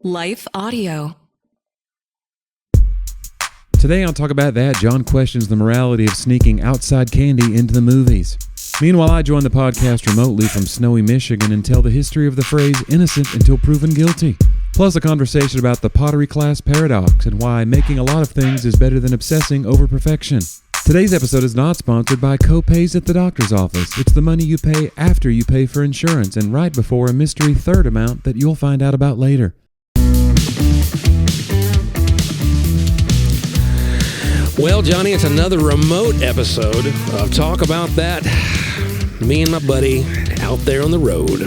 Life Audio. Today on Talk About That, John questions the morality of sneaking outside candy into the movies. Meanwhile, I join the podcast remotely from snowy Michigan and tell the history of the phrase innocent until proven guilty. Plus a conversation about the Pottery Class Paradox and why making a lot of things is better than obsessing over perfection. Today's episode is not sponsored by co-pays at the doctor's office. It's the money you pay after you pay for insurance and right before a mystery third amount that you'll find out about later. Well, Johnny, it's another remote episode of Talk About That. Me and my buddy out there on the road.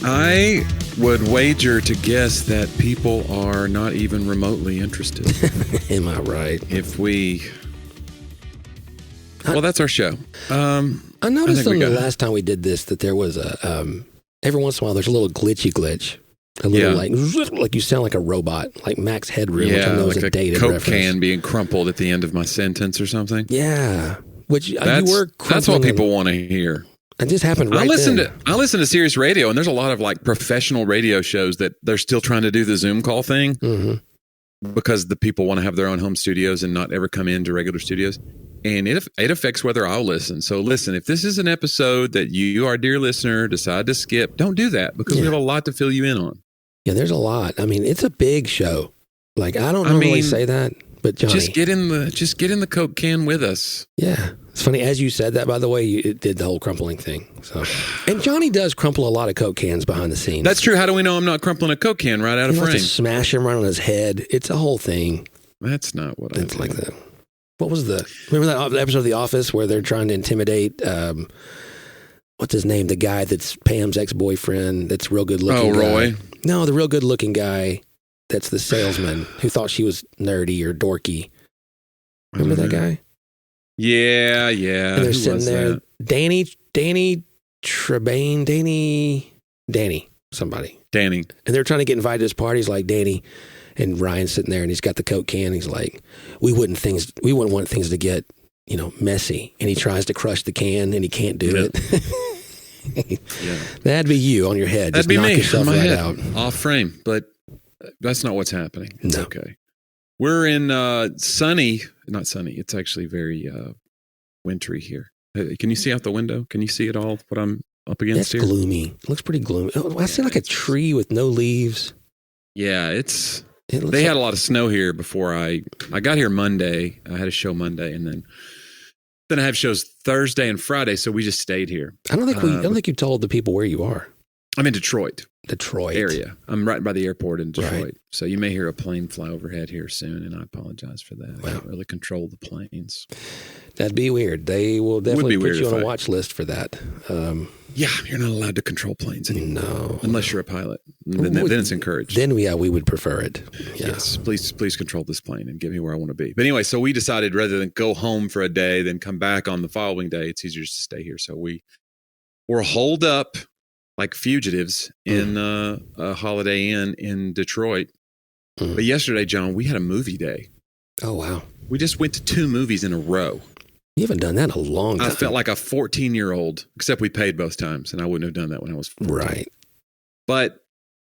I would wager to guess that people are not even remotely interested. Am I right? Well, that's our show. I noticed on the last time we did this that there was every once in a while there's a little glitch. A little like you sound like a robot, like Max Headroom, which I know is a dated Coke reference. can being crumpled at the end of my sentence or something. Yeah, which that's, you were. That's what people want to hear. It just happened right I listen to Sirius Radio, and there's a lot of like professional radio shows that they're still trying to do the Zoom call thing because the people want to have their own home studios and not ever come into regular studios. And it affects whether I'll listen. So listen, if this is an episode that you, our dear listener, decide to skip, don't do that because we have a lot to fill you in on. Yeah, there's a lot. I mean, it's a big show. Like, I don't normally say that, but Johnny, just get in the Coke can with us. Yeah, it's funny as you said that. By the way, it did the whole crumpling thing. So, and Johnny does crumple a lot of Coke cans behind the scenes. That's true. How do we know I'm not crumpling a Coke can right out of frame? He wants to smash him right on his head. It's a whole thing. That's not what I do. It's like that. What was remember that episode of The Office where they're trying to intimidate, what's his name? The guy that's Pam's ex-boyfriend that's real good looking. Oh, Roy? Guy. No, the real good looking guy that's the salesman who thought she was nerdy or dorky. Remember that guy? Yeah. And they're sitting there. Danny Trebain, Danny, somebody. Danny. And they're trying to get invited to his party. He's like, Danny. And Ryan's sitting there and he's got the Coke can. He's like, we wouldn't want things to get, messy. And he tries to crush the can and he can't do it. That'd be you on your head. That'd Just be knock me. yourself my right head, out. off frame. But that's not what's happening. It's No. okay. We're in not sunny. It's actually very wintry here. Can you see out the window? Can you see it all? What I'm up against That's here? gloomy. It looks pretty gloomy. Oh, I see like a tree with no leaves. Yeah, they had a lot of snow here before I got here Monday. I had a show Monday, and then I have shows Thursday and Friday. So we just stayed here. I don't think you told the people where you are. I'm in Detroit area. I'm right by the airport in Detroit. Right. So you may hear a plane fly overhead here soon, and I apologize for that. Wow. I don't really control the planes. That'd be weird. They will definitely put you on a watch list for that. Yeah, you're not allowed to control planes anymore. No. Unless you're a pilot. Then it's encouraged. Then, we would prefer it. Yeah. Yes, please control this plane and get me where I want to be. But anyway, so we decided rather than go home for a day, then come back on the following day, it's easier just to stay here. So we were holed up like fugitives in a Holiday Inn in Detroit. But yesterday, John, we had a movie day. Oh, wow. We just went to 2 movies in a row. You haven't done that in a long time. I felt like a 14-year-old, except we paid both times, and I wouldn't have done that when I was 14. Right. But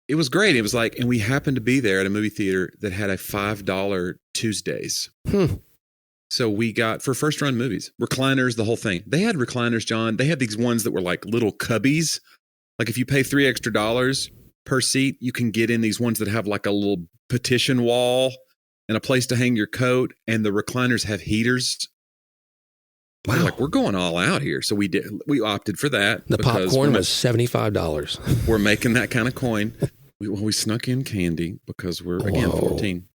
it was great. It was like, and we happened to be there at a movie theater that had a $5 Tuesdays. So we got, for first-run movies, recliners, the whole thing. They had recliners, John. They had these ones that were like little cubbies. Like if you pay $3 extra per seat, you can get in these ones that have like a little petition wall and a place to hang your coat, and the recliners have heaters. Wow. We're going all out here. So we opted for that. The popcorn was $75. We're making that kind of coin. We snuck in candy because we're, again, 14.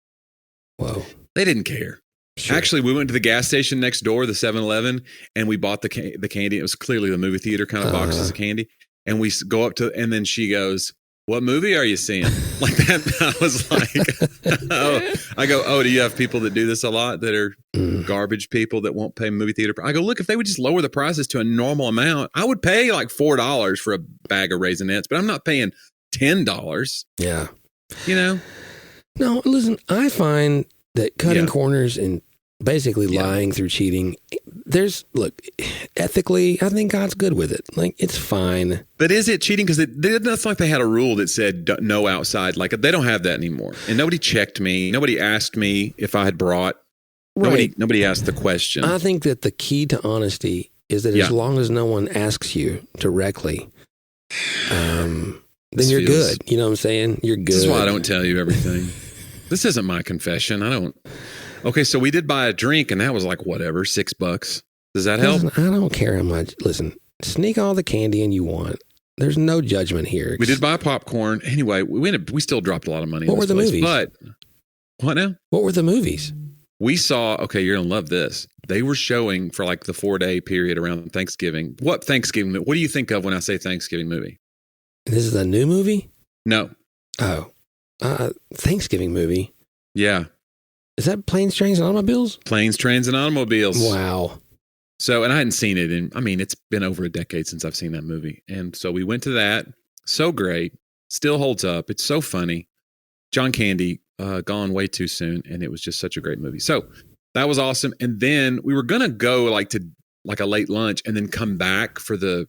Whoa. They didn't care. Sure. Actually, we went to the gas station next door, the 7-Eleven, and we bought the candy. It was clearly the movie theater kind of boxes of candy. And we go up to, and then she goes, "What movie are you seeing?" Like that. I was like, I go, do you have people that do this a lot that are garbage people that won't pay movie theater? I go, look, if they would just lower the prices to a normal amount, I would pay like $4 for a bag of Raisinets, but I'm not paying $10. Yeah. No, listen, I find that cutting corners and basically lying through cheating. Look, ethically, I think God's good with it. Like, it's fine. But is it cheating? Because it's like they had a rule that said no outside. Like, they don't have that anymore. And nobody checked me. Nobody asked me if I had brought. Right. Nobody asked the question. I think that the key to honesty is that as long as no one asks you directly, then you're good. You know what I'm saying? You're good. This is why I don't tell you everything. This isn't my confession. I don't. Okay, so we did buy a drink, and that was like, whatever, $6. Does that help? Listen, I don't care how much. Listen, sneak all the candy in you want. There's no judgment here. We did buy popcorn. Anyway, we still dropped a lot of money. What were the movies? But what now? What were the movies? We saw, okay, you're going to love this. They were showing for like the 4-day period around Thanksgiving. What Thanksgiving? What do you think of when I say Thanksgiving movie? This is a new movie? No. Oh. Thanksgiving movie. Yeah. Is that Planes, Trains, and Automobiles? Planes, Trains, and Automobiles. Wow. So, and I hadn't seen it it's been over a decade since I've seen that movie. And so we went to that. So great. Still holds up. It's so funny. John Candy, gone way too soon. And it was just such a great movie. So that was awesome. And then we were going to go to a late lunch and then come back for the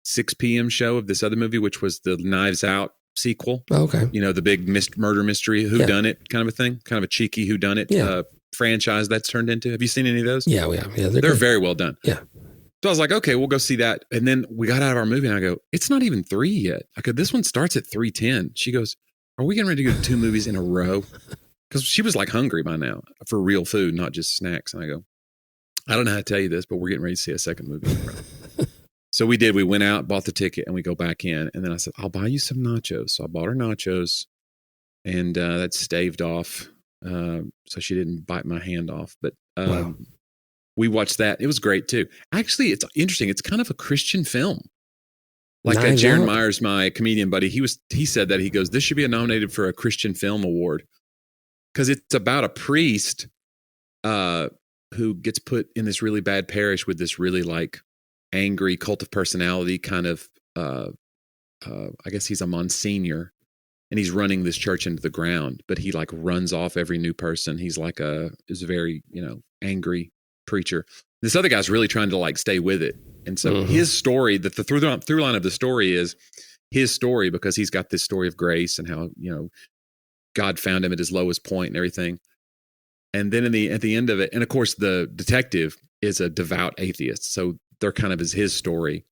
6 p.m. show of this other movie, which was the Knives Out sequel. Okay. The big murder mystery, whodunit kind of a thing, kind of a cheeky whodunit franchise that's turned into. Have you seen any of those? Yeah. They're very well done. Yeah. So I was like, okay, we'll go see that. And then we got out of our movie and I go, it's not even 3 yet. I go, this one starts at 3:10. She goes, are we getting ready to go to 2 movies in a row? Because she was like hungry by now for real food, not just snacks. And I go, I don't know how to tell you this, but we're getting ready to see a second movie in a row. So we did. We went out, bought the ticket, and we go back in. And then I said, I'll buy you some nachos. So I bought her nachos, and that staved off. So she didn't bite my hand off. But we watched that. It was great, too. Actually, it's interesting. It's kind of a Christian film. Like Jaron Myers, my comedian buddy, he said that. He goes, this should be nominated for a Christian Film Award. Because it's about a priest who gets put in this really bad parish with this really angry cult of personality kind of, I guess he's a Monsignor, and he's running this church into the ground, but he runs off every new person. He's is a very, angry preacher. This other guy's really trying to stay with it. And so his story, the through line of the story is his story, because he's got this story of grace and how, God found him at his lowest point and everything. And then at the end of it, and of course the detective is a devout atheist. So they're kind of his story.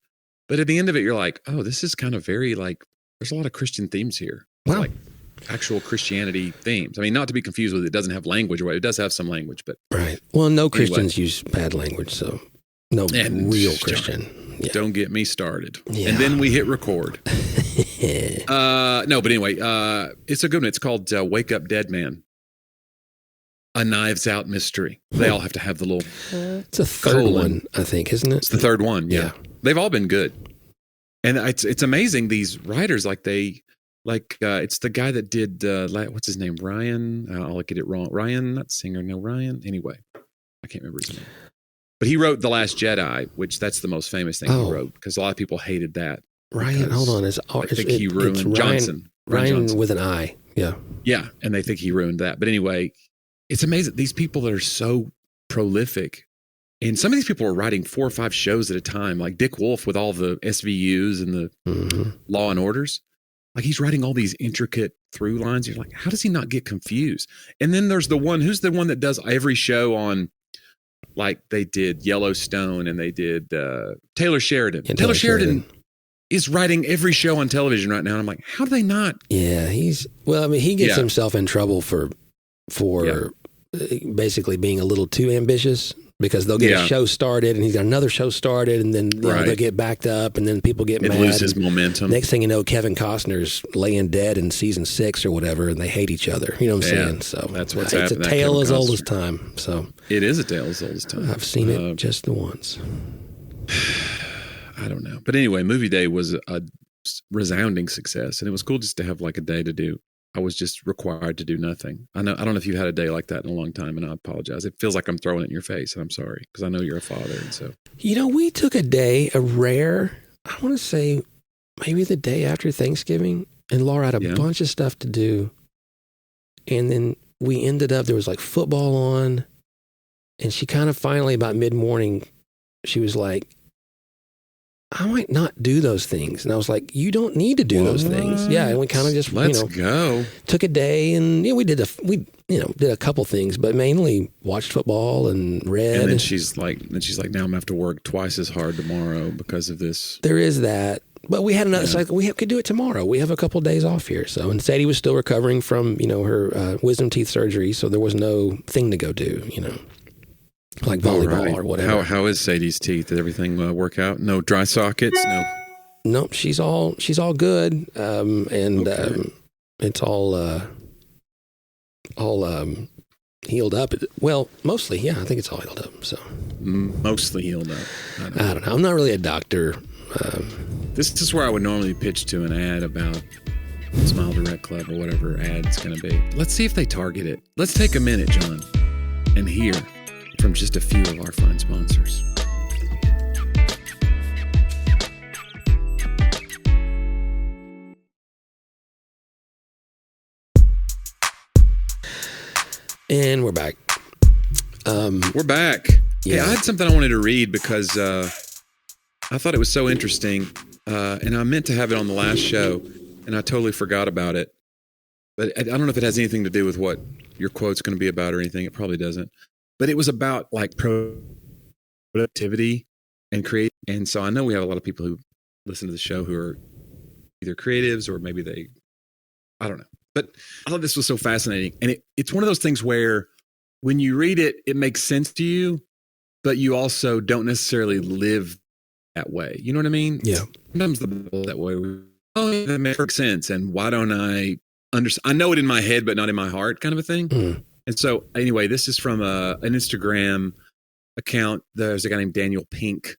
But at the end of it, you're like, oh, this is kind of very there's a lot of Christian themes here. Wow. Actual Christianity themes. I mean, not to be confused with it doesn't have language, or it does have some language, but. Right. Well, no Christians use bad language, so no real Christian. Yeah. Don't get me started. Yeah. And then we hit record. No, but anyway, it's a good one. It's called Wake Up Dead Man. A Knives Out mystery. They all have to have the little. It's a third one, I think, isn't it? It's the third one. Yeah. They've all been good, and it's amazing. These writers, it's the guy that did what's his name? Ryan. I'll get it wrong. Ryan, not singer. No, Ryan. Anyway, I can't remember his name. But he wrote The Last Jedi, which that's the most famous thing he wrote, because a lot of people hated that. Ryan, hold on. I think he ruined Johnson. Ryan Johnson. with an I. Yeah. Yeah, and they think he ruined that. But anyway, it's amazing. These people that are so prolific, and some of these people are writing 4 or 5 shows at a time, like Dick Wolf with all the SVUs and the Law and Orders. He's writing all these intricate through lines. You're like, how does he not get confused? And then there's who's the one that does every show on, they did Yellowstone and they did Taylor Sheridan. Yeah, Taylor Sheridan is writing every show on television right now. And I'm like, how do they not? Yeah, he gets himself in trouble for basically being a little too ambitious, because they'll get a show started and he's got another show started, and then they'll get backed up, and then people get mad. It loses momentum. Next thing you know, Kevin Costner's laying dead in season 6 or whatever, and they hate each other. You know what I'm saying? So that's what's happening. It's a tale as old as time. So it is a tale as old as time. I've seen it just the once. I don't know. But anyway, movie day was a resounding success, and it was cool just to have a day to do. I was just required to do nothing. I don't know if you've had a day like that in a long time, and I apologize. It feels like I'm throwing it in your face, and I'm sorry, because I know you're a father. And so, we took a rare, I want to say maybe the day after Thanksgiving, and Laura had a bunch of stuff to do. And then we ended up, there was football on, And she kind of finally, about mid-morning, she was like, I might not do those things. And I was like, you don't need to do those things. Yeah. And we kind of just, go. Took a day and we did a couple things, but mainly watched football and read. And then she's like, now I'm gonna have to work twice as hard tomorrow because of this. There is that. But we had another, so we could do it tomorrow. We have a couple of days off here. So, and Sadie was still recovering from, her wisdom teeth surgery. So there was no thing to go do, like volleyball or whatever. How is Sadie's teeth? Did everything work out? No dry sockets? No. Nope. She's all good. It's all healed up. Well, mostly. Yeah. I think it's all healed up. So mostly healed up. I don't know. I'm not really a doctor. This is where I would normally pitch to an ad about Smile Direct Club or whatever ad it's going to be. Let's see if they target it. Let's take a minute, John, and hear from just a few of our fine sponsors. And we're back. We're back. Yeah. Hey, I had something I wanted to read because I thought it was so interesting, and I meant to have it on the last show, and I totally forgot about it. But I don't know if it has anything to do with what your quote's going to be about or anything. It probably doesn't. But it was about like productivity and create. And so I know we have a lot of people who listen to the show who are either creatives or maybe I don't know. But I thought this was so fascinating. And it's one of those things where when you read it, it makes sense to you, but you also don't necessarily live that way. You know what I mean? Yeah. Sometimes the Bible that way. Oh, that makes sense. And why don't I understand? I know it in my head, but not in my heart, kind of a thing. Mm. And so, anyway, this is from an Instagram account. There's a guy named Daniel Pink.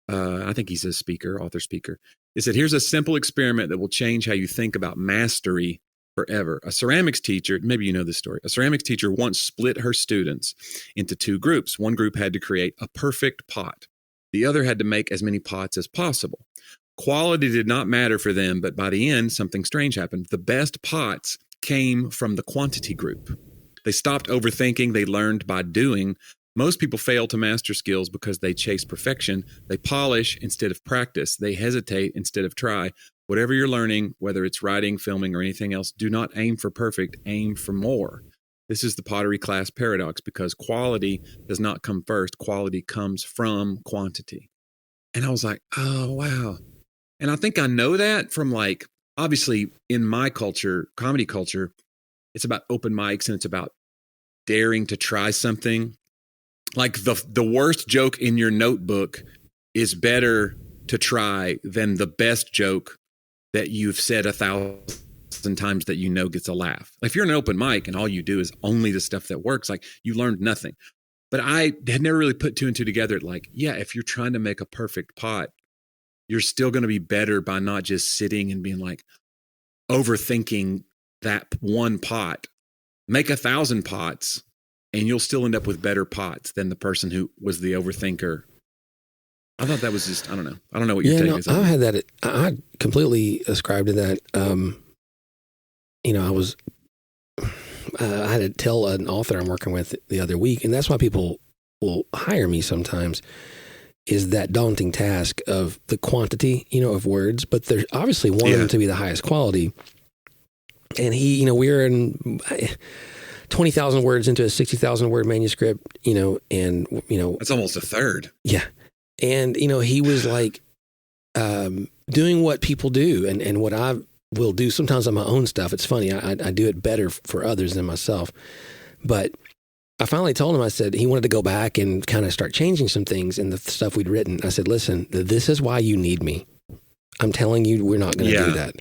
I think he's a author speaker. He said, "Here's a simple experiment that will change how you think about mastery forever. A ceramics teacher," maybe you know this story, "a ceramics teacher once split her students into two groups. One group had to create a perfect pot. The other had to make as many pots as possible. Quality did not matter for them, but by the end, something strange happened. The best pots came from the quantity group. They stopped overthinking. They learned by doing. Most people fail to master skills because they chase perfection. They polish instead of practice. They hesitate instead of try. Whatever you're learning, whether it's writing, filming, or anything else, do not aim for perfect. Aim for more. This is the Pottery Class Paradox because quality does not come first. Quality comes from quantity." And I was like, oh, wow. And I think I know that from like, obviously in my culture, comedy culture, it's about open mics and it's about daring to try something. Like the worst joke in your notebook is better to try than the best joke that you've said 1,000 times that gets a laugh. Like if you're an open mic and all you do is only the stuff that works, like you learned nothing. But I had never really put two and two together. Like, yeah, if you're trying to make a perfect pot, you're still going to be better by not just sitting and being like overthinking that one pot. Make 1,000 pots and you'll still end up with better pots than the person who was the overthinker. I thought that was just, I don't know. I don't know what your take is. I had that. I completely ascribed to that. I had to tell an author I'm working with the other week, and that's why people will hire me sometimes, is that daunting task of the quantity, of words, but they're obviously wanting them to be the highest quality. And we're in 20,000 words into a 60,000 word manuscript, and that's almost a third. Yeah. And, he was like, doing what people do and what I will do sometimes on my own stuff. It's funny. I do it better for others than myself. But I finally told him, I said, he wanted to go back and kind of start changing some things in the stuff we'd written. I said, listen, this is why you need me. I'm telling you, we're not going to do that.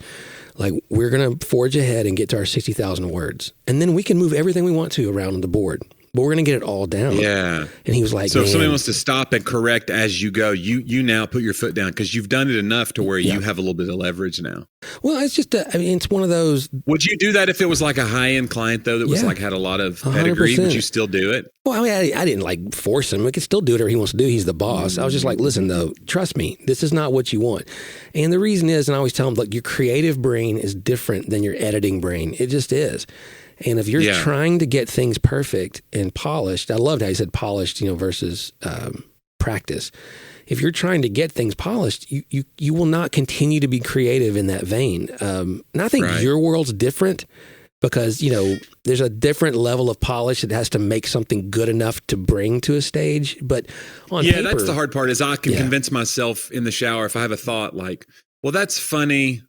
Like, we're going to forge ahead and get to our 60,000 words. And then we can move everything we want to around on the board. But we're going to get it all down. Yeah. And he was like, so if somebody wants to stop and correct as you go, you now put your foot down because you've done it enough to where you have a little bit of leverage now. Well, it's just, it's one of those. Would you do that if it was like a high-end client, though, that was like had a lot of pedigree? 100%. Would you still do it? Well, I mean, I didn't like force him. We could still do whatever he wants to do. He's the boss. I was just like, listen, though, trust me, this is not what you want. And the reason is, and I always tell him, look, your creative brain is different than your editing brain. It just is. And if you're trying to get things perfect and polished, I loved how he said polished, versus practice. If you're trying to get things polished, you will not continue to be creative in that vein. And I think your world's different because, there's a different level of polish that has to make something good enough to bring to a stage. But on paper, that's the hard part is I can convince myself in the shower if I have a thought like, well, that's funny,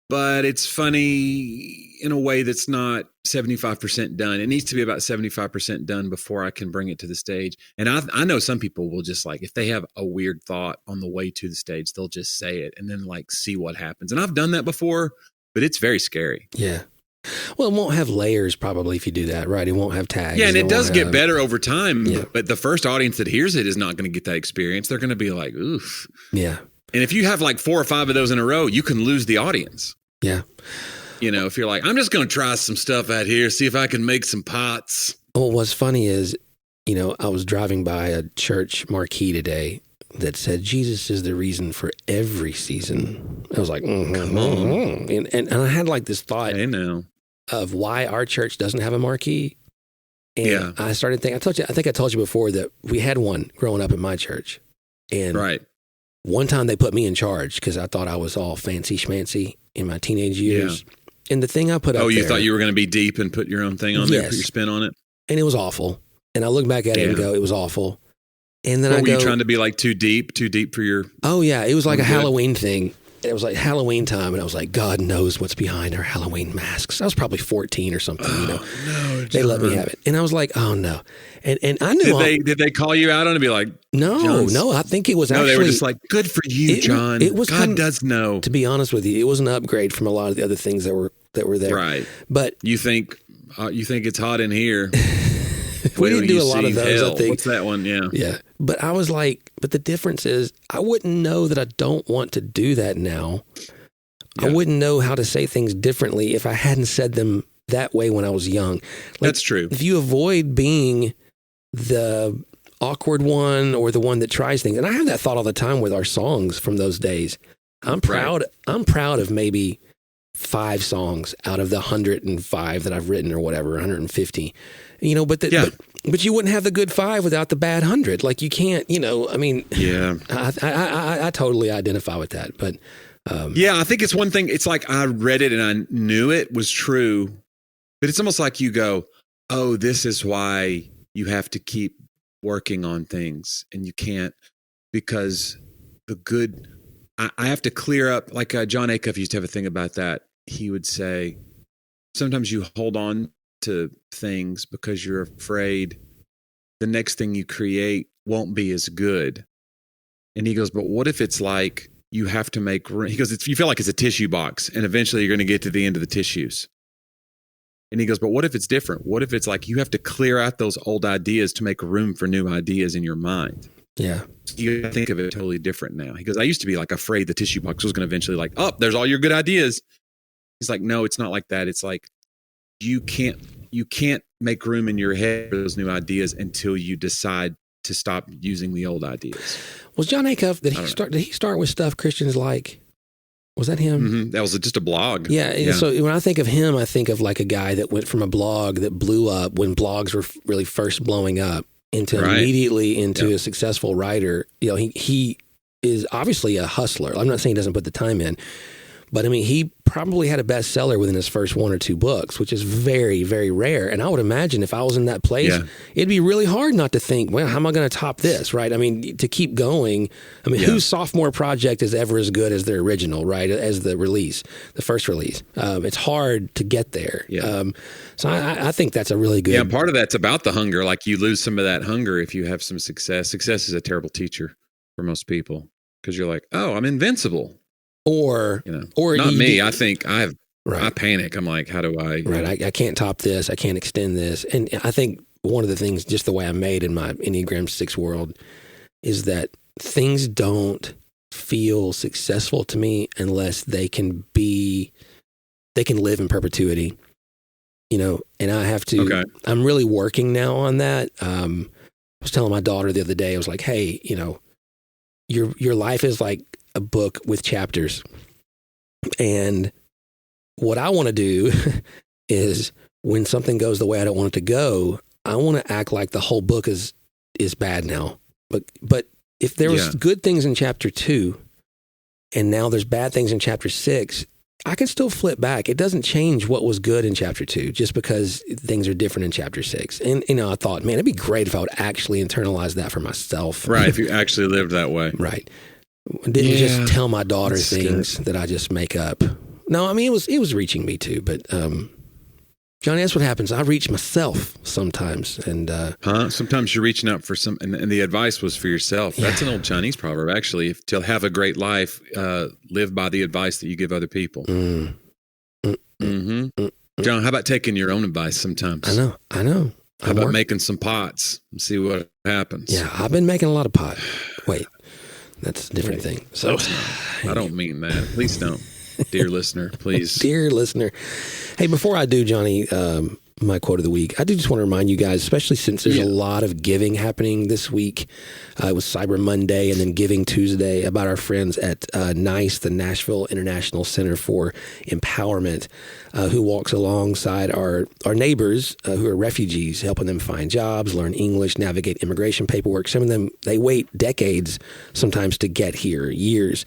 but it's funny in a way that's not 75% done. It needs to be about 75% done before I can bring it to the stage. And I know some people will just like, if they have a weird thought on the way to the stage, they'll just say it and then like see what happens. And I've done that before, but it's very scary. Yeah. Well, it won't have layers probably if you do that, right? It won't have tags. Yeah, and it does get better over time. Yeah. But the first audience that hears it is not going to get that experience. They're going to be like, oof. Yeah. And if you have like 4 or 5 of those in a row, you can lose the audience. Yeah. If you're like, I'm just going to try some stuff out here, see if I can make some pots. Well, what's funny is, I was driving by a church marquee today that said, Jesus is the reason for every season. I was like, come on. And I had like this thought of why our church doesn't have a marquee. And I started thinking, I think I told you before that we had one growing up in my church. And one time they put me in charge because I thought I was all fancy schmancy in my teenage years. Yeah. And the thing I put up you there, thought you were going to be deep and put your own thing on there, put your spin on it? And it was awful. And I look back at it and go, it was awful. And then were you trying to be like too deep for your... Oh, yeah. It was like a Halloween thing. It was like Halloween time, and I was like, God knows what's behind our Halloween masks. I was probably 14 or something, No, they let me have it. And I was like, oh, no. And I knew... Did they call you out on it and be like... No, I think it was actually... No, they were just like, good for you, John. It was God does know. To be honest with you, it was an upgrade from a lot of the other things that were there. Right. But... You think it's hot in here... We didn't do a lot of those, I think. What's that one? Yeah. Yeah. But I was like, but the difference is I wouldn't know that I don't want to do that now. Yeah. I wouldn't know how to say things differently if I hadn't said them that way when I was young. Like, that's true. If you avoid being the awkward one or the one that tries things, and I have that thought all the time with our songs from those days. I'm proud of maybe 5 songs out of the 105 that I've written or whatever, 150. But you wouldn't have the good 5 without the bad 100. Like you can't, I totally identify with that. But I think it's one thing. It's like I read it and I knew it was true, but it's almost like you go, oh, this is why you have to keep working on things, and you can't because the good. I have to clear up. Like John Acuff used to have a thing about that. He would say, sometimes you hold on to things because you're afraid the next thing you create won't be as good. And he goes, but what if it's like you have to make room? He goes, you feel like it's a tissue box and eventually you're going to get to the end of the tissues. And he goes, but what if it's different? What if it's like you have to clear out those old ideas to make room for new ideas in your mind? Yeah. You think of it totally different now. He goes, I used to be like afraid the tissue box was going to eventually like, oh, there's all your good ideas. He's like, no, it's not like that. It's like, you can't make room in your head for those new ideas until you decide to stop using the old ideas. Was John Acuff, did he start with stuff Christians like? Was that him? Mm-hmm. That was just a blog. Yeah. So when I think of him, I think of like a guy that went from a blog that blew up when blogs were really first blowing up into immediately into a successful writer. He is obviously a hustler. I'm not saying he doesn't put the time in, but I mean, he probably had a bestseller within his first 1 or 2 books, which is very, very rare. And I would imagine if I was in that place, it'd be really hard not to think, well, how am I going to top this, right? I mean, to keep going. I mean, whose sophomore project is ever as good as their original, right? As the first release. It's hard to get there. Yeah. So I think that's a really good. Yeah, part of that's about the hunger. Like you lose some of that hunger if you have some success. Success is a terrible teacher for most people because you're like, oh, I'm invincible. Or not me. I think I panic. I'm like, how do I? Right. I can't top this. I can't extend this. And I think one of the things, just the way I'm made in my Enneagram 6 world, is that things don't feel successful to me unless they can live in perpetuity, and I have to, Okay. I'm really working now on that. I was telling my daughter the other day, I was like, hey, your life is like a book with chapters. And what I want to do is when something goes the way I don't want it to go, I want to act like the whole book is bad now. But if there was good things in chapter 2 and now there's bad things in chapter 6, I can still flip back. It doesn't change what was good in chapter 2 just because things are different in chapter 6. And, I thought, man, it'd be great if I would actually internalize that for myself. Right. If you actually lived that way. Right. Didn't just tell my daughter things that I just make up. No, I mean, it was reaching me too, but, Jonnie, that's what happens. I reach myself sometimes, and sometimes you're reaching out for some, and the advice was for yourself. That's an old Chinese proverb, actually. To have a great life, live by the advice that you give other people. John, how about taking your own advice sometimes? I know. How about making some pots and see what happens? Yeah, I've been making a lot of pot. Wait, that's a different thing. So I don't mean that. Please don't. Dear listener, please. Dear listener. Hey, before I do, Jonnie, my quote of the week, I do just want to remind you guys, especially since there's a lot of giving happening this week. It was Cyber Monday and then Giving Tuesday, about our friends at NICE, the Nashville International Center for Empowerment, who walks alongside our neighbors who are refugees, helping them find jobs, learn English, navigate immigration paperwork. Some of them, they wait decades sometimes to get here, years.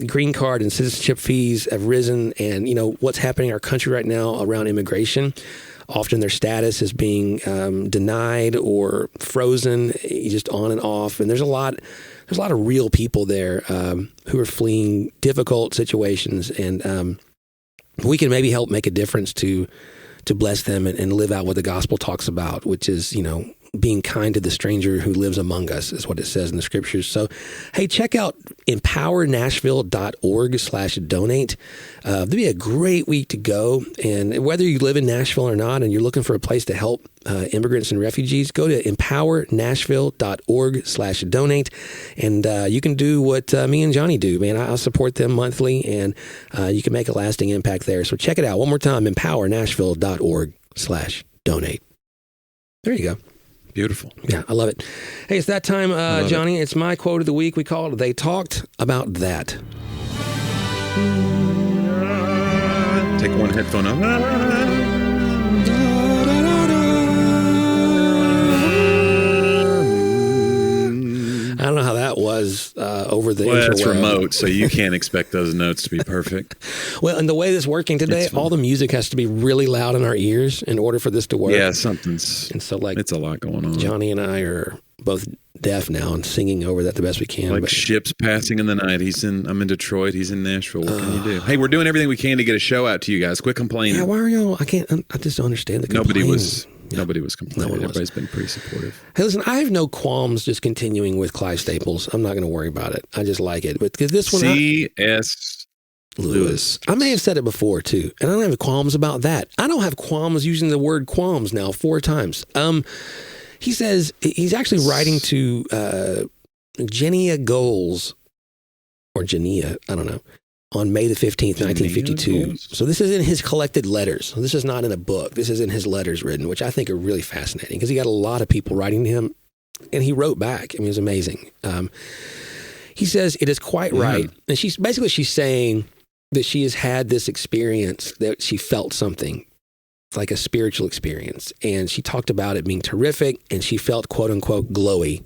Green card and citizenship fees have risen, and what's happening in our country right now around immigration. Often their status is being denied or frozen, just on and off. And there's a lot of real people there who are fleeing difficult situations, and we can maybe help make a difference to bless them and live out what the gospel talks about, which is being kind to the stranger who lives among us, is what it says in the scriptures. So, hey, check out empowernashville.org/donate. There'll be a great week to go. And whether you live in Nashville or not, and you're looking for a place to help immigrants and refugees, go to empowernashville.org/donate. And you can do what me and Jonnie do, man. I'll support them monthly, and you can make a lasting impact there. So check it out. One more time, empowernashville.org/donate. There you go. Beautiful. Yeah, I love it. Hey, it's that time, Jonnie. It's my quote of the week. We call it, They Talked About That. Take one headphone off. I don't know how that was over the interweb. It's remote, so you can't expect those notes to be perfect. Well, and the way this is working today, all the music has to be really loud in our ears in order for this to work. Yeah, something's... And so, it's a lot going on. Jonnie and I are both deaf now and singing over that the best we can. Like ships passing in the night. I'm in Detroit. He's in Nashville. What can you do? Hey, we're doing everything we can to get a show out to you guys. Quit complaining. Yeah, why are y'all... I just don't understand the complaining. Nobody was complaining. Everybody's been pretty supportive. Hey, listen, I have no qualms just continuing with Clive Staples. I'm not going to worry about it. I just like it. But this one, C.S. Lewis. I may have said it before too, and I don't have qualms about that. I don't have qualms using the word qualms now 4 times. He says he's actually writing to Genia Goals, or Genia, I don't know, on May the 15th, 1952. So this is in his collected letters. So this is not in a book. This is in his letters written, which I think are really fascinating because he got a lot of people writing to him, and he wrote back. I mean, it was amazing. He says, it is quite right. And she's saying that she has had this experience, that she felt something, like a spiritual experience. And she talked about it being terrific, and she felt, quote unquote, glowy.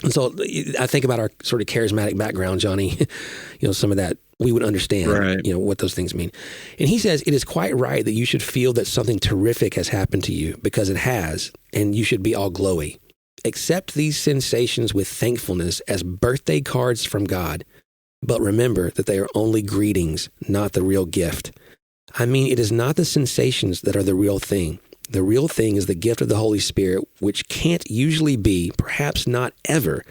And so I think about our sort of charismatic background, Jonnie, some of that we would understand, right, what those things mean. And he says, it is quite right that you should feel that something terrific has happened to you, because it has, and you should be all glowy. Accept these sensations with thankfulness as birthday cards from God, but remember that they are only greetings, not the real gift. I mean, it is not the sensations that are the real thing. The real thing is the gift of the Holy Spirit, which can't usually be, perhaps not ever,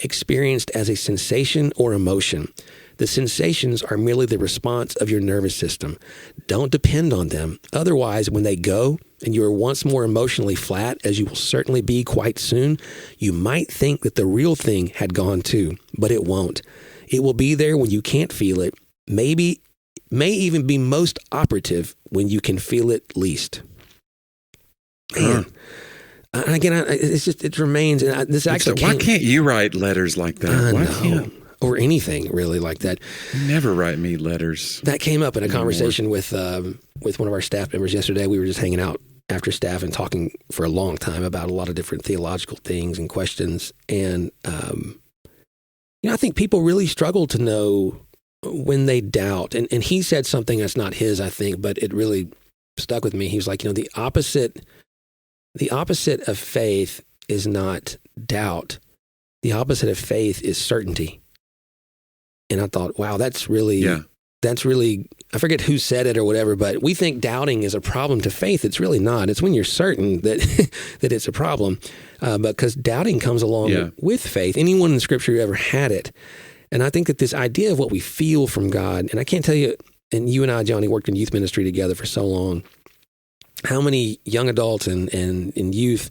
experienced as a sensation or emotion. The sensations are merely the response of your nervous system. Don't depend on them. Otherwise, when they go and you are once more emotionally flat, as you will certainly be quite soon, you might think that the real thing had gone too, but it won't. It will be there when you can't feel it. May even be most operative when you can feel it least. Man. Again, it remains. And this actually why can't you write letters like that? Why can't? Or anything really like that. Never write me letters. That came up in a conversation with one of our staff members yesterday. We were just hanging out after staff and talking for a long time about a lot of different theological things and questions. And, I think people really struggle to know when they doubt. And he said something that's not his, I think, but it really stuck with me. He was like, the opposite of faith is not doubt. The opposite of faith is certainty. And I thought, wow, that's really, I forget who said it or whatever, but we think doubting is a problem to faith. It's really not. It's when you're certain that that it's a problem, because doubting comes along with faith. Anyone in Scripture who ever had it. And I think that this idea of what we feel from God, and I can't tell you, and you and I, Jonnie, worked in youth ministry together for so long, how many young adults and youth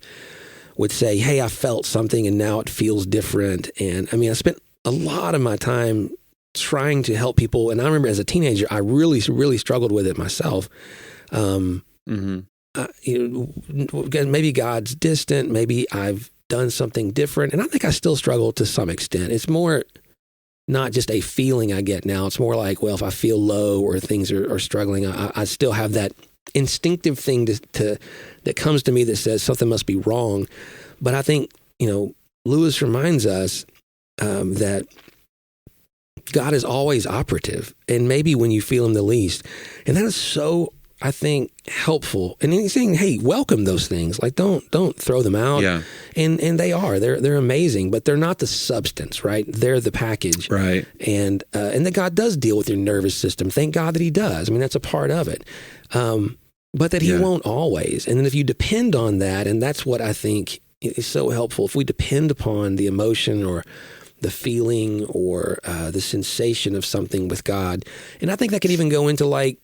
would say, hey, I felt something and now it feels different. And I spent a lot of my time trying to help people. And I remember as a teenager, I really, really struggled with it myself. Maybe God's distant. Maybe I've done something different. And I think I still struggle to some extent. It's more not just a feeling I get now. It's more like, well, if I feel low or things are struggling, I still have that instinctive thing that comes to me that says something must be wrong. But I think, Lewis reminds us that God is always operative, and maybe when you feel him the least. And that is so, I think, helpful. And he's saying, hey, welcome those things. Like, don't throw them out. Yeah. And they're amazing, but they're not the substance, right? They're the package. Right. And that God does deal with your nervous system. Thank God that he does. That's a part of it. But that he won't always. And then if you depend on that, and that's what I think is so helpful, if we depend upon the emotion or the feeling or the sensation of something with God. And I think that could even go into like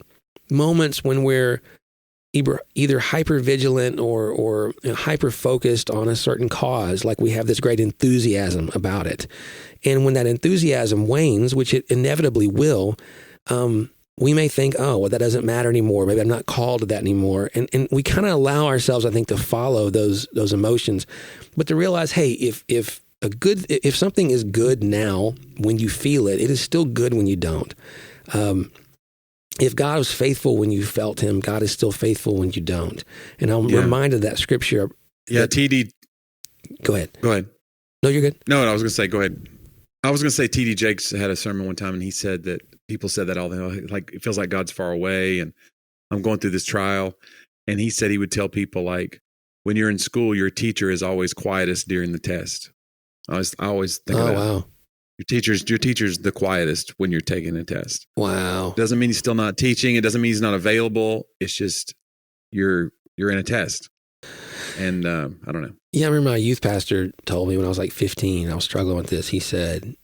moments when we're either hyper vigilant or hyper focused on a certain cause, like we have this great enthusiasm about it. And when that enthusiasm wanes, which it inevitably will, we may think, oh, well, that doesn't matter anymore. Maybe I'm not called to that anymore. And we kind of allow ourselves, I think, to follow those emotions, but to realize, hey, if something is good now when you feel it, it is still good when you don't. If God was faithful when you felt him, God is still faithful when you don't. And I'm reminded of that scripture. Yeah, TD. Go ahead. No, you're good. No, I was going to say, go ahead. I was going to say TD Jakes had a sermon one time, and he said that people said that all the time, like it feels like God's far away, and I'm going through this trial. And he said he would tell people, like, when you're in school, your teacher is always quietest during the test. I always think of that. Oh, wow. Your teacher's the quietest when you're taking a test. Wow. Doesn't mean he's still not teaching. It doesn't mean he's not available. It's just you're in a test. And I don't know. Yeah, I remember my youth pastor told me when I was like 15, I was struggling with this. He said,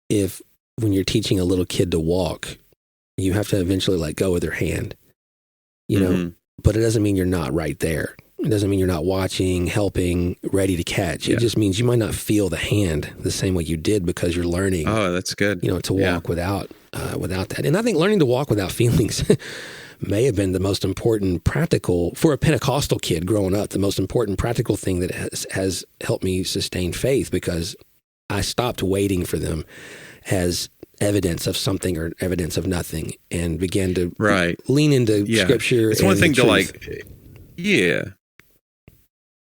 if when you're teaching a little kid to walk, you have to eventually let go of their hand, know, but it doesn't mean you're not right there. It doesn't mean you're not watching, helping, ready to catch. It just means you might not feel the hand the same way you did because you're learning. Oh, that's good. To walk without that. And I think learning to walk without feelings may have been the most important practical, for a Pentecostal kid growing up, the most important practical thing that has helped me sustain faith, because I stopped waiting for them as evidence of something or evidence of nothing and began to lean into Scripture. It's one thing to like,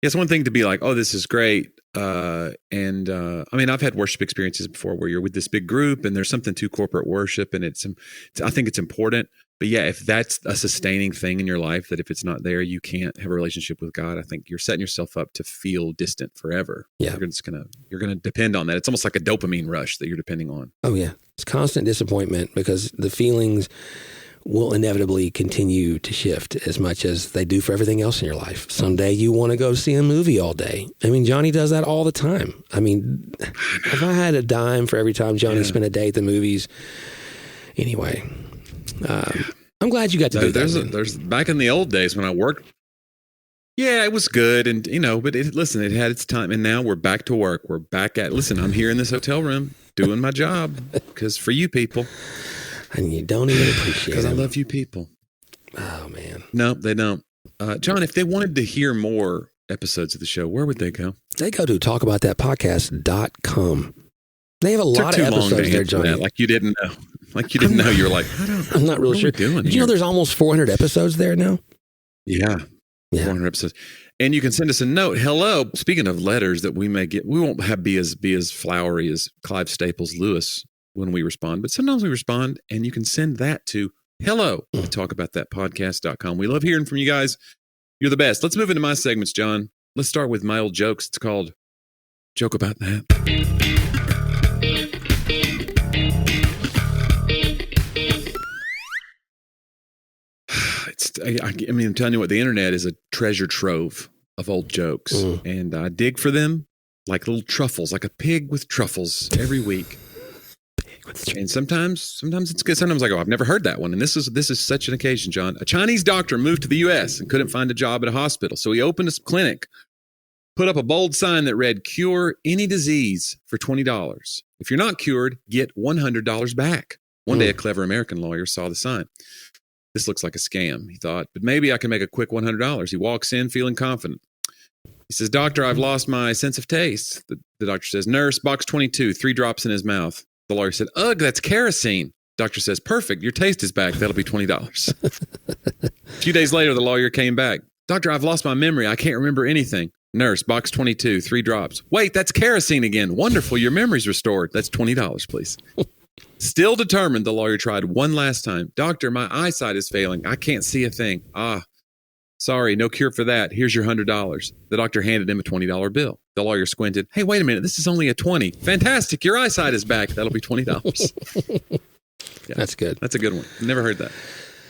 it's one thing to be like, oh, this is great. I mean, I've had worship experiences before where you're with this big group and there's something to corporate worship, and I think it's important. But yeah, if that's a sustaining thing in your life, that if it's not there, you can't have a relationship with God, I think you're setting yourself up to feel distant forever. Yeah. You're gonna depend on that. It's almost like a dopamine rush that you're depending on. Oh yeah. It's constant disappointment because the feelings will inevitably continue to shift as much as they do for everything else in your life. Someday you want to go see a movie all day. I mean, Jonnie does that all the time. I mean, if I had a dime for every time Jonnie spent a day at the movies, anyway, I'm glad you got to do that. There's back in the old days when I worked. Yeah, it was good. And, but listen, it had its time. And now we're back to work. We're back listen, I'm here in this hotel room doing my job because for you people. And you don't even appreciate it. Because I love you people. Oh, man. No, they don't. John, if they wanted to hear more episodes of the show, where would they go? They go to talkaboutthatpodcast.com. They have a lot of episodes there, Jonnie. Like you didn't know. Like you didn't know. You were like, I'm not really sure. Did you know there's almost 400 episodes there now? Yeah. 400 episodes. And you can send us a note. Hello. Speaking of letters that we may get, we won't be as flowery as Clive Staples Lewis when we respond, but sometimes we respond, and you can send that to hello@talkaboutthatpodcast.com. We love hearing from you guys. You're the best. Let's move into my segments, John. Let's start with my old jokes. It's called Joke About That. I'm telling you what, the internet is a treasure trove of old jokes, and I dig for them like little truffles, like a pig with truffles every week. And sometimes it's good. Sometimes I go, I've never heard that one. And this is such an occasion, John. A Chinese doctor moved to the U.S. and couldn't find a job at a hospital, so he opened a clinic, put up a bold sign that read, "Cure any disease for $20. If you're not cured, get $100 back." One day, a clever American lawyer saw the sign. This looks like a scam, he thought, but maybe I can make a quick $100. He walks in feeling confident. He says, "Doctor, I've lost my sense of taste." The doctor says, "Nurse, box 22, 3 drops in his mouth." The lawyer said, "Ugh, that's kerosene." Doctor says, "Perfect, your taste is back. That'll be $20. A few days later, the lawyer came back. "Doctor, I've lost my memory. I can't remember anything." Nurse, box 22, 3 drops. "Wait, that's kerosene again. Wonderful, your memory's restored. That's $20, please." Still determined, the lawyer tried one last time. "Doctor, my eyesight is failing. I can't see a thing." "Ah, sorry, no cure for that. Here's your $100. The doctor handed him a $20 bill. The lawyer squinted. "Hey, wait a minute. This is only a 20. Fantastic. Your eyesight is back. That'll be $20. Yeah, that's good. That's a good one. Never heard that.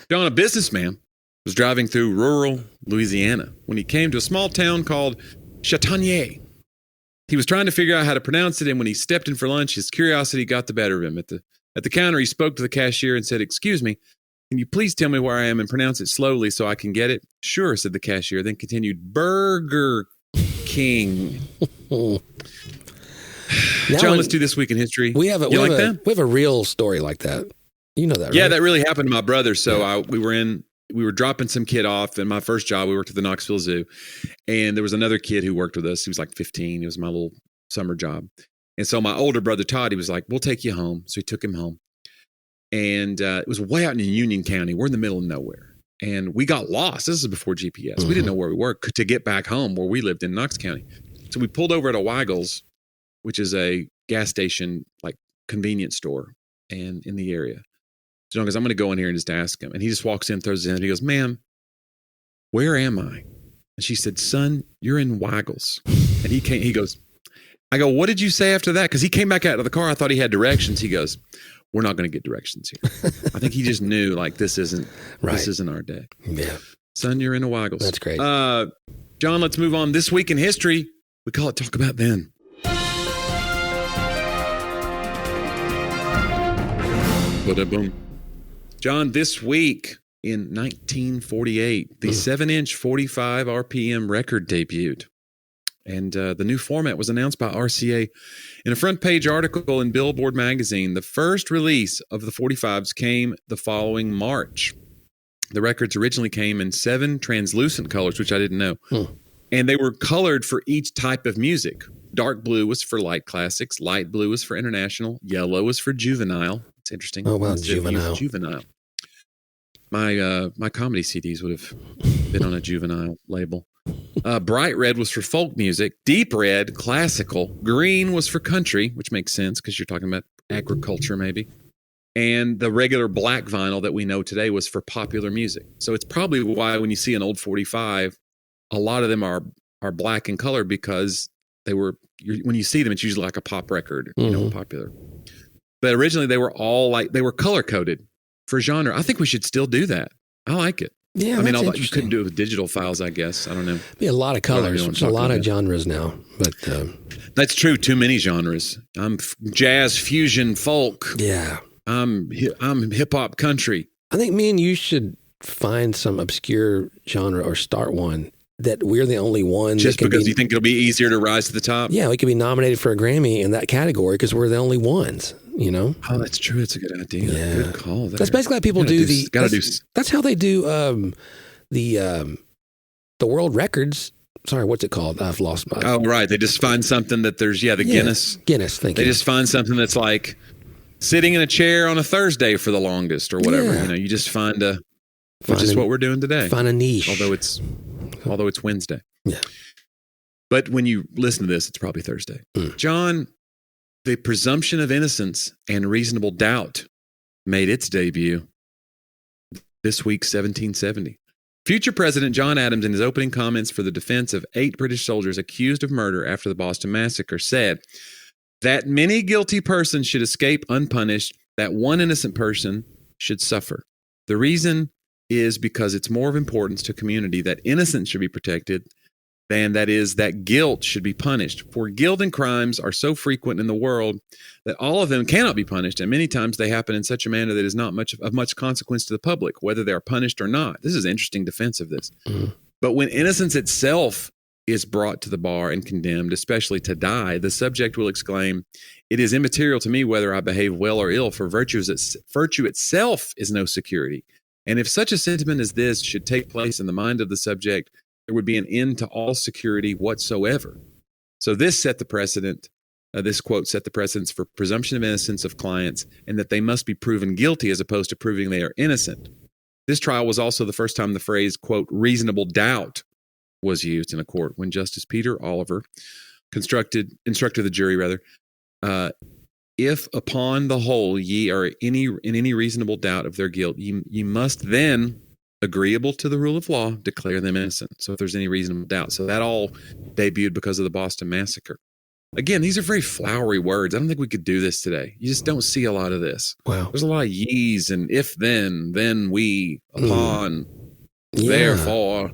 John, a businessman, was driving through rural Louisiana when he came to a small town called Chatagnier. He was trying to figure out how to pronounce it, and when he stepped in for lunch, his curiosity got the better of him. At the counter, he spoke to the cashier and said, "Excuse me, can you please tell me where I am and pronounce it slowly so I can get it?" "Sure," said the cashier, then continued, "Burger King." John, let's do This Week in History. We have a real story like that. You know that, right? Yeah, that really happened to my brother. So we were dropping some kid off. In my first job, we worked at the Knoxville Zoo. And there was another kid who worked with us. He was like 15. It was my little summer job. And so my older brother, Todd, he was like, "We'll take you home." So he took him home. And it was way out in Union County. We're in the middle of nowhere. And we got lost. This is before GPS. We didn't know where we were to get back home where we lived in Knox County. So we pulled over at a Weigel's, which is a gas station, like convenience store and in the area. So I'm going to go in here and just ask him. And he just walks in, throws it in, and he goes, "Ma'am, where am I?" And she said, "Son, you're in Weigel's." And he goes, I go, "What did you say after that?" Because he came back out of the car. I thought he had directions. He goes, "We're not going to get directions here." I think he just knew like this isn't our day. Yeah. "Son, you're in a Weigel's." That's great. John, let's move on. This Week in History. We call it Talk About Then. Boom. John, this week in 1948, the 7-inch 45 RPM record debuted. And the new format was announced by RCA in a front page article in Billboard magazine. The first release of the 45s came the following March. The records originally came in 7 translucent colors, which I didn't know. And they were colored for each type of music. Dark blue was for light classics. Light blue was for international. Yellow was for juvenile. It's interesting. Oh, wow, juvenile. Juvenile. My comedy CDs would have been on a juvenile label. Bright red was for folk music. Deep red, classical. Green was for country, which makes sense because you're talking about agriculture maybe. And the regular black vinyl that we know today was for popular music. So it's probably why when you see an old 45, a lot of them are black in color because when you see them, it's usually like a pop record, popular. But originally they were all they were color coded for genre. I think we should still do that. I like it. Yeah, I mean, although you couldn't do it with digital files, I guess. I don't know. Be a lot of colors, a lot of genres now. But that's true. Too many genres. I'm jazz, fusion, folk. Yeah, I'm hip hop, country. I think me and you should find some obscure genre or start one that we're the only ones. Just because you think it'll be easier to rise to the top? Yeah, we could be nominated for a Grammy in that category because we're the only ones, you know? Oh, that's true. It's a good idea. Yeah. Good call there. That's basically how people do that's how they do the world records. Sorry, what's it called? I've lost my... Oh, right. They just find something that there's, Guinness. Guinness, thank you. They just find something that's like sitting in a chair on a Thursday for the longest or whatever. Yeah. You know, you just which is what we're doing today. Find a niche. Although it's Wednesday. Yeah. But when you listen to this, it's probably Thursday. John, the presumption of innocence and reasonable doubt made its debut this week, 1770. Future President John Adams, in his opening comments for the defense of 8 British soldiers accused of murder after the Boston Massacre, said that many guilty persons should escape unpunished, that one innocent person should suffer. The reason is because it's more of importance to community that innocence should be protected than that guilt should be punished. For guilt and crimes are so frequent in the world that all of them cannot be punished, and many times they happen in such a manner that is not of much consequence to the public, whether they are punished or not. This is an interesting defense of this. Mm-hmm. But when innocence itself is brought to the bar and condemned, especially to die, the subject will exclaim, "It is immaterial to me whether I behave well or ill, for virtue itself is no security. And if such a sentiment as this should take place in the mind of the subject, there would be an end to all security whatsoever." So this set the precedent. This quote set the precedence for presumption of innocence of clients, and that they must be proven guilty as opposed to proving they are innocent. This trial was also the first time the phrase, quote, reasonable doubt was used in a court, when Justice Peter Oliver instructed the jury, if upon the whole ye are in any reasonable doubt of their guilt, ye must then, agreeable to the rule of law, declare them innocent. So if there's any reasonable doubt. So that all debuted because of the Boston Massacre. Again, these are very flowery words. I don't think we could do this today. You just don't see a lot of this. Wow. There's a lot of ye's and if then we, upon, therefore,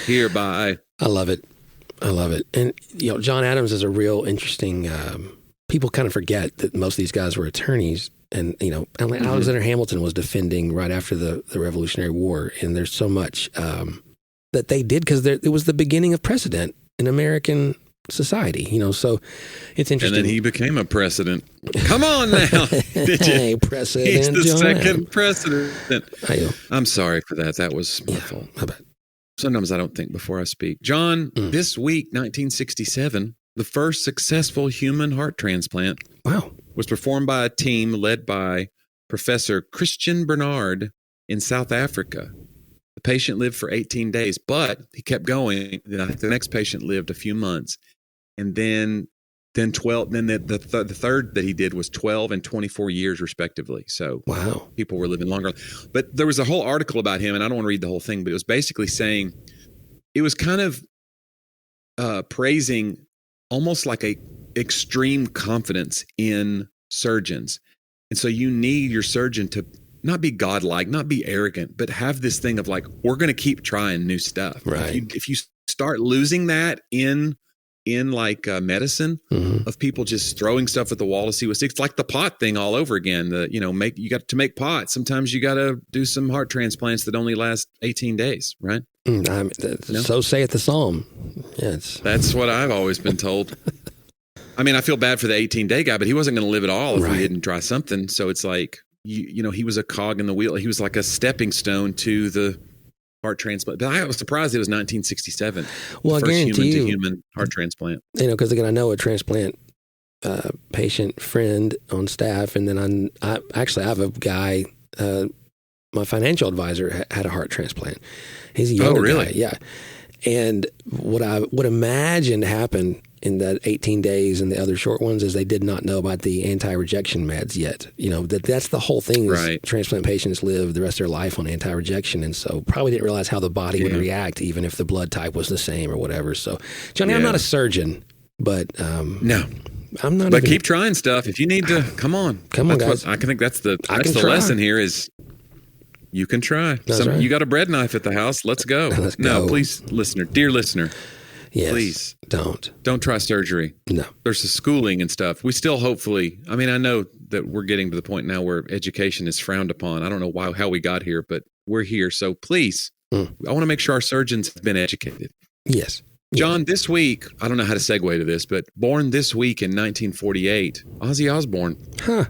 hereby. I love it. And, John Adams is a real interesting, people kind of forget that most of these guys were attorneys. And, Alexander Hamilton was defending right after the Revolutionary War. And there's so much that they did because it was the beginning of precedent in American society, so it's interesting. And then he became a president. Come on now. Hey, president. He's the John second president. I'm sorry for that. That was my fault. How bad? Sometimes I don't think before I speak. John, this week, 1967, the first successful human heart transplant was performed by a team led by Professor Christian Bernard in South Africa. The patient lived for 18 days, but he kept going. The next patient lived a few months. And then 12. Then the third that he did was 12 and 24 years, respectively. So people were living longer. But there was a whole article about him, and I don't want to read the whole thing, but it was basically saying it was kind of praising almost like a extreme confidence in surgeons. And so you need your surgeon to not be godlike, not be arrogant, but have this thing of like, we're going to keep trying new stuff. Right. If you start losing that in like medicine, of people just throwing stuff at the wall to see what sticks, like the pot thing all over again. You got to make pot. Sometimes you got to do some heart transplants that only last 18 days, right? So saith the Psalm. Yeah, that's what I've always been told. I mean, I feel bad for the 18-day guy, but he wasn't going to live at all if we didn't try something. So it's like, he was a cog in the wheel. He was like a stepping stone to the heart transplant. But I was surprised it was 1967. Well, the I first guarantee you, human heart transplant. Because again, I know a transplant patient friend on staff, and then I have a guy. My financial advisor had a heart transplant. He's a younger guy, yeah. And what I would imagine happened in that 18 days and the other short ones is they did not know about the anti-rejection meds yet. That's the whole thing. Right. Transplant patients live the rest of their life on anti-rejection, and so probably didn't realize how the body would react even if the blood type was the same or whatever. So, Johnny, I'm not a surgeon, but no. I'm not. But keep trying stuff. If you need to, come on, guys. I think that's the lesson here is You can try. Right. You got a bread knife at the house. Let's go. Let's No, go. please, dear listener, Yes, please don't try surgery. No. There's the schooling and stuff. We still hopefully, I mean, I know that we're getting to the point now where education is frowned upon. I don't know how we got here, but we're here. So please, I want to make sure our surgeons have been educated. Yes. John, this week, I don't know how to segue to this, but born this week in 1948, Ozzy Osbourne. Huh.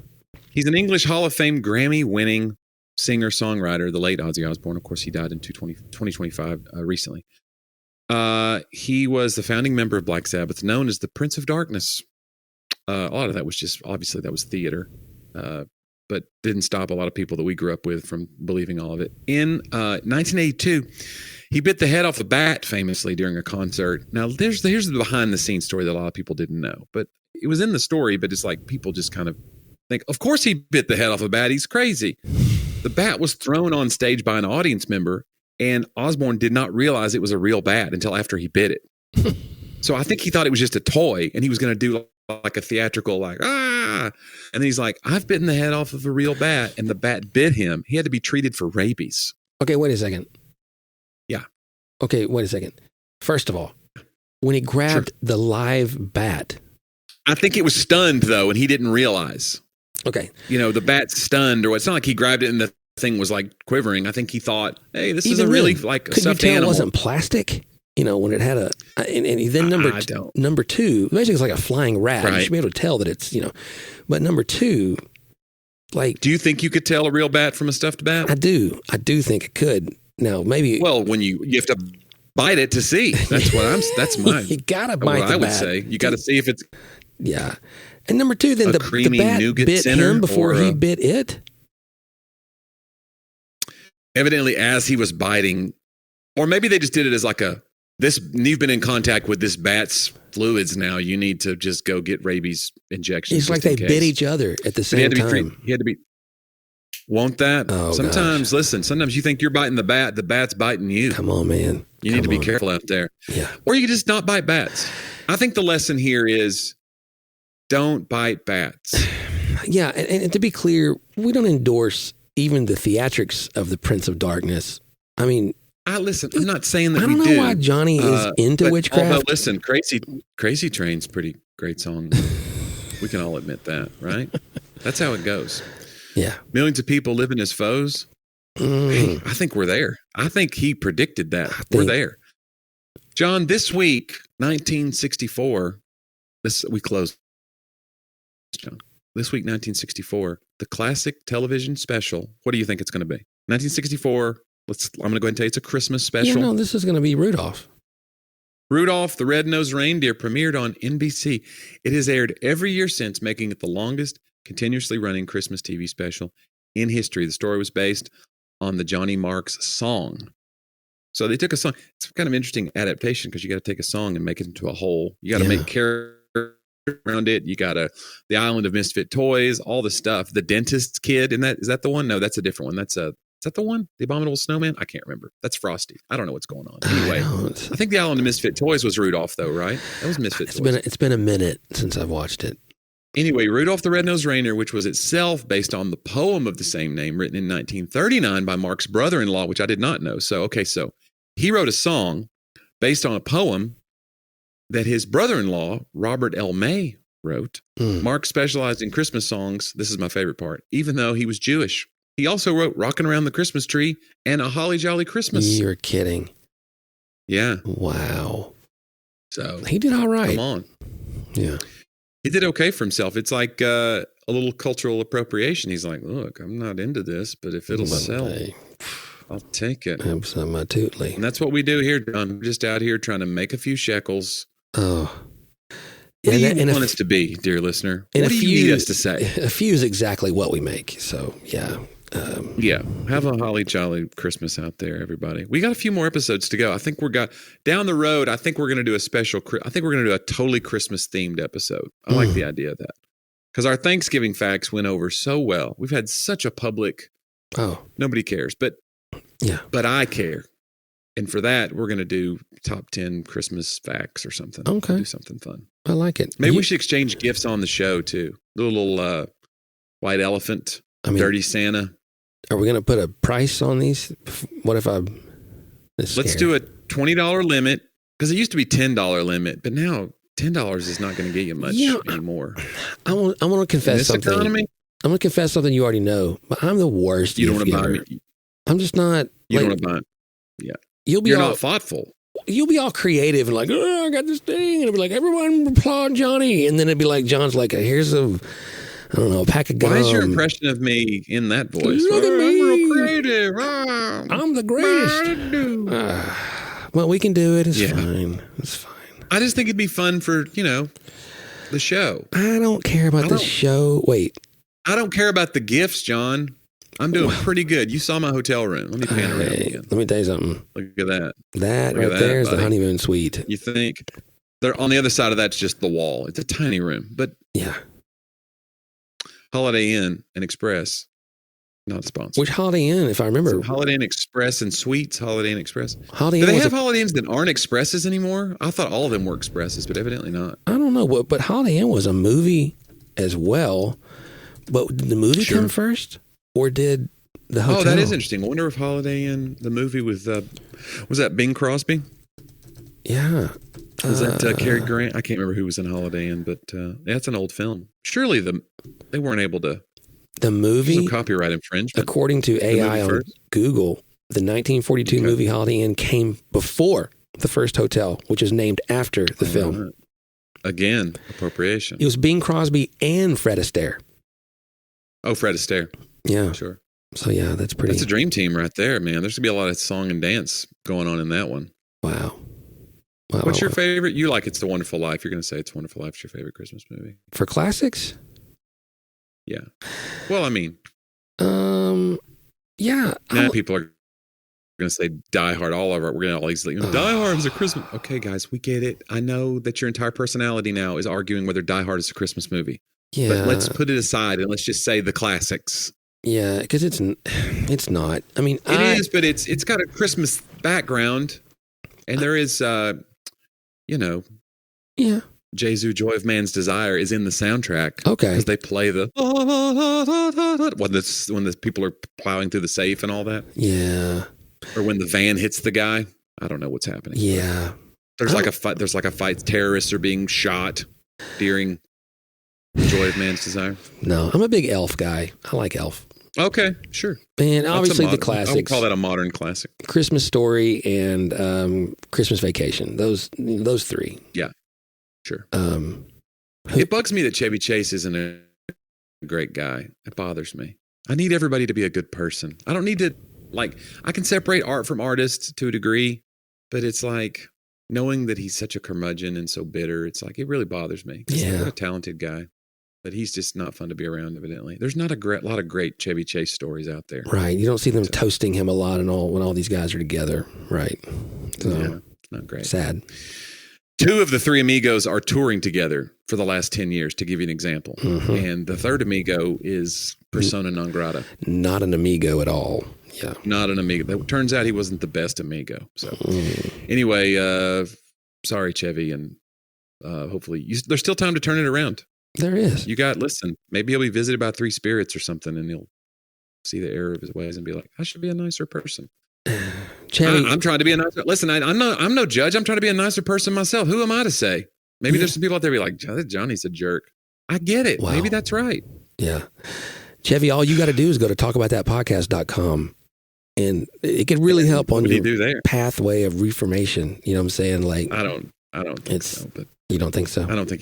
He's an English Hall of Fame Grammy-winning singer-songwriter, the late Ozzy Osbourne. Of course, he died in 2025 recently. He was the founding member of Black Sabbath, known as the Prince of Darkness. A lot of that was just, obviously, that was theater, but didn't stop a lot of people that we grew up with from believing all of it. In 1982, he bit the head off a bat famously during a concert. Now, here's the behind-the-scenes story that a lot of people didn't know, but it was in the story, but it's like people just kind of think, of course he bit the head off a bat. He's crazy. The bat was thrown on stage by an audience member, and Osbourne did not realize it was a real bat until after he bit it. So I think he thought it was just a toy, and he was going to do like a theatrical, like, ah. And then he's like, I've bitten the head off of a real bat, and the bat bit him. He had to be treated for rabies. Okay, wait a second. Yeah. Okay, wait a second. First of all, when he grabbed the live bat. I think it was stunned, though, and he didn't realize. Okay. You know, the bat's stunned, or it's not like he grabbed it and the thing was like quivering. I think he thought, hey, this Even isn't really then, like a could stuffed you tell animal. It wasn't plastic? You know, when it had and then number two, basically it's like a flying rat. Right. You should be able to tell that it's, but number two, like. Do you think you could tell a real bat from a stuffed bat? I do think it could. Now, maybe. Well, when you have to bite it to see. That's that's my. You gotta bite what the I would bat. say. You got to see if it's. Yeah. And number two, then the bat bit center him before he bit it? Evidently, as he was biting, or maybe they just did it as like you've been in contact with this bat's fluids now. You need to just go get rabies injections. It's like they bit each other at the same time. He had to be. Won't that? Oh, sometimes, gosh. Listen, sometimes you think you're biting the bat's biting you. Come on, man. You need to be careful out there. Yeah. Or you can just not bite bats. I think the lesson here is don't bite bats. Yeah. And to be clear, we don't endorse even the theatrics of the Prince of Darkness. I mean, I'm not saying that I don't know why Jonnie is into witchcraft. Although, listen, Crazy Train's pretty great song. We can all admit that, right? That's how it goes. Yeah. Millions of people living as foes. Hey, I think we're there. I think he predicted that. We're there. John, this week, 1964, we closed. John, this week, 1964, the classic television special. What do you think it's going to be? 1964. I'm going to go ahead and tell you it's a Christmas special. Yeah, no, this is going to be Rudolph. Rudolph the Red-Nosed Reindeer premiered on NBC. It has aired every year since, making it the longest continuously running Christmas TV special in history. The story was based on the Jonnie Marks song. So they took a song. It's kind of interesting adaptation because you got to take a song and make it into a whole. You got to make characters around it. You got the Island of Misfit Toys, all the stuff. The Dentist's Kid, is that the one? No, that's a different one. Is that the one? The Abominable Snowman? I can't remember. That's Frosty. I don't know what's going on. Anyway, I think the Island of Misfit Toys was Rudolph, though, right? That was Misfit Toys. It's been a minute since I've watched it. Anyway, Rudolph the Red-Nosed Reindeer, which was itself based on the poem of the same name written in 1939 by Mark's brother-in-law, which I did not know. So he wrote a song based on a poem that his brother-in-law, Robert L. May, wrote. Mark specialized in Christmas songs. This is my favorite part. Even though he was Jewish. He also wrote Rockin' Around the Christmas Tree and A Holly Jolly Christmas. You're kidding. Yeah. Wow. So he did all right. Come on. Yeah. He did okay for himself. It's like a little cultural appropriation. He's like, look, I'm not into this, but if it'll sell, I'll take it. Absolutely. And that's what we do here, John. We're just out here trying to make a few shekels. Oh. What do you want us to be, dear listener? What do you need us to say? A few is exactly what we make. So, yeah. Have a holly jolly Christmas out there, everybody. We got a few more episodes to go. I think down the road. I think we're going to do a totally Christmas themed episode. I like the idea of that because our Thanksgiving facts went over so well. We've had such a public. Nobody cares, but I care, and for that we're going to do top 10 Christmas facts or something. Okay, do something fun. I like it. Maybe we should exchange gifts on the show too. Little white elephant, dirty Santa. Are we going to put a price on these? What if Let's do a $20 limit, because it used to be $10 limit, but now $10 is not going to get you much anymore. I want to confess something. Economy, I'm going to confess something you already know, but I'm the worst. You don't want to buy me. I'm just not. You don't want to buy. Yeah. You're not thoughtful. You'll be all creative and like, oh, I got this thing. And it'll be like, everyone applaud Jonnie. And then it'd be like, John's like, here's a pack of gum. Why is your impression of me in that voice? Look at me. I'm real creative. I'm the greatest. Well, we can do it. It's fine. It's fine. I just think it'd be fun for, the show. I don't care about the show. Wait. I don't care about the gifts, John. I'm doing pretty good. You saw my hotel room. Let me pan around again. Let me tell you something. Look at that. That right there is the honeymoon suite. You think? They're on the other side of that's just the wall. It's a tiny room, but yeah. Holiday Inn and Express, not sponsored. Which Holiday Inn, if I remember? So Holiday Inn Express and Suites. Holiday Inn Express. Do Inn they have Holiday Inns that aren't Expresses anymore? I thought all of them were Expresses, but evidently not. I don't know, but Holiday Inn was a movie as well. But did the movie come first, or did the hotel? Oh, that is interesting. I wonder if Holiday Inn, the movie with, was that Bing Crosby? Yeah. Was that Cary Grant? I can't remember who was in Holiday Inn, but that's an old film. Surely they weren't able to. The movie? Some copyright infringement. According to AI on Google, the 1942 movie Holiday Inn came before the first hotel, which is named after the film. Right. Again, appropriation. It was Bing Crosby and Fred Astaire. Oh, Fred Astaire. Yeah. Sure. So, yeah, that's pretty. That's a dream team right there, man. There's going to be a lot of song and dance going on in that one. Wow. What's your favorite? You like It's a Wonderful Life. You're going to say It's a Wonderful Life is your favorite Christmas movie. For classics? Yeah. Well, I mean. Yeah. Now people are going to say Die Hard all over it. We're going to always Die Hard is a Christmas. Okay, guys, we get it. I know that your entire personality now is arguing whether Die Hard is a Christmas movie. Yeah. But let's put it aside and let's just say the classics. Yeah, because it's not. I mean, it is, but it's got a Christmas background, and there is, yeah. Jesu, Joy of Man's Desire is in the soundtrack. Okay, because they play the when the people are plowing through the safe and all that. Yeah, or when the van hits the guy. I don't know what's happening. Yeah, there's like a fight. There's like a fight. Terrorists are being shot during Joy of Man's Desire. No, I'm a big Elf guy. I like Elf. Okay, sure. And obviously the classics. I would call that a modern classic. Christmas Story and Christmas Vacation. Those three. Yeah, sure. It bugs me that Chevy Chase isn't a great guy. It bothers me. I need everybody to be a good person. I don't need to, I can separate art from artists to a degree, but it's like knowing that he's such a curmudgeon and so bitter, it's like, it really bothers me. He's a talented guy. But he's just not fun to be around, evidently. There's not a lot of great Chevy Chase stories out there. Right. You don't see them toasting him a lot and all when all these guys are together. Right. So, yeah, not great. Sad. 2 of the 3 amigos are touring together for the last 10 years, to give you an example. Mm-hmm. And the third amigo is persona non grata. Not an amigo at all. Yeah. Not an amigo. It turns out he wasn't the best amigo. So anyway, sorry, Chevy. And hopefully there's still time to turn it around. There is. Listen, maybe he'll be visited by 3 spirits or something, and he'll see the error of his ways and be like, I should be a nicer person. Chevy, I'm trying to be a nicer. Listen, I'm no judge. I'm trying to be a nicer person myself. Who am I to say? Maybe there's some people out there be like, Johnny's a jerk. I get it. Wow. Maybe that's right. Yeah. Chevy, all you got to do is go to talkaboutthatpodcast.com, and it could really help on your pathway of reformation. You know what I'm saying? I don't think so, but you don't think so? I don't think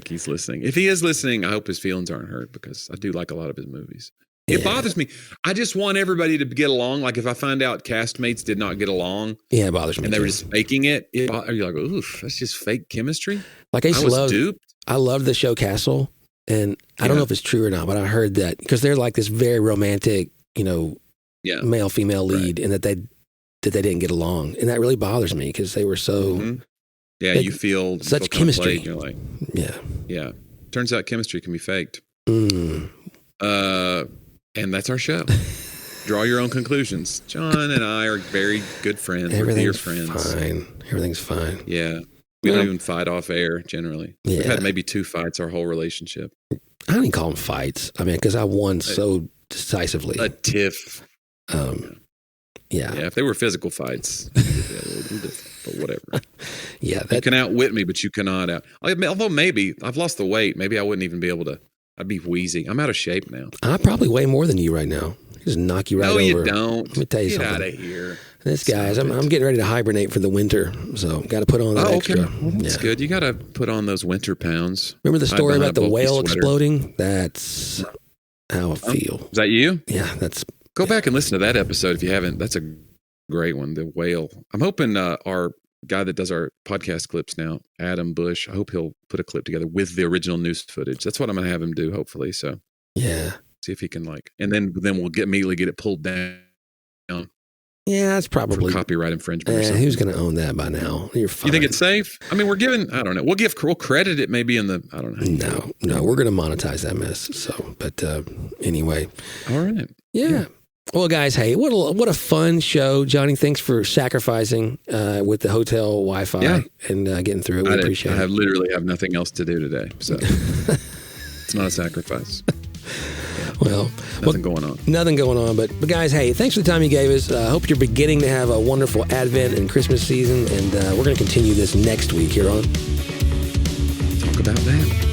he's listening. If he is listening, I hope his feelings aren't hurt, because I do like a lot of his movies. It bothers me. I just want everybody to get along. Like if I find out castmates did not get along, it bothers me. And they were just faking it. Are you like, oof, that's just fake chemistry? Like I loved the show Castle, and I don't know if it's true or not, but I heard that because they're like this very romantic, male female lead, and that they didn't get along, and that really bothers me because they were so. Mm-hmm. Yeah, you feel such chemistry. You're like, yeah. Turns out chemistry can be faked. And that's our show. Draw your own conclusions. John and I are very good friends. We're dear friends. Everything's fine. Yeah. We don't even fight off air generally. Yeah. We've had maybe 2 fights our whole relationship. I don't even call them fights. I mean, because I won so decisively. A tiff. Yeah. If they were physical fights, it'd be a little different, but whatever. Yeah. You can outwit me, but you cannot although maybe I've lost the weight. Maybe I wouldn't even be able to. I'd be wheezy. I'm out of shape now. I probably weigh more than you right now. Just knock you right over. No, you don't. Let me tell you something. Get out of here. This guys, I'm getting ready to hibernate for the winter, so got to put on that extra. Okay. Well, that's good. You got to put on those winter pounds. Remember the story about the bulky whale sweater. exploding? That's how I feel. Is that you? Yeah, that's. Go back and listen to that episode if you haven't. That's a great one. The whale. I'm hoping our guy that does our podcast clips now, Adam Bush, I hope he'll put a clip together with the original news footage. That's what I'm going to have him do, hopefully. So Yeah. see if he can and then we'll immediately get it pulled down. Yeah, that's probably For copyright infringement. Or something. Who's going to own that by now? You're fine. You think it's safe? I mean, I don't know. We'll credit it maybe in the, I don't know. No, we're going to monetize that mess. So, but anyway. All right. Yeah. Well, guys, hey, what a fun show. Jonnie, thanks for sacrificing with the hotel Wi-Fi and getting through it. We appreciate it. I literally have nothing else to do today. So it's not a sacrifice. Well, nothing going on. Nothing going on. But guys, hey, thanks for the time you gave us. I hope you're beginning to have a wonderful Advent and Christmas season. And we're going to continue this next week here on Talk About That.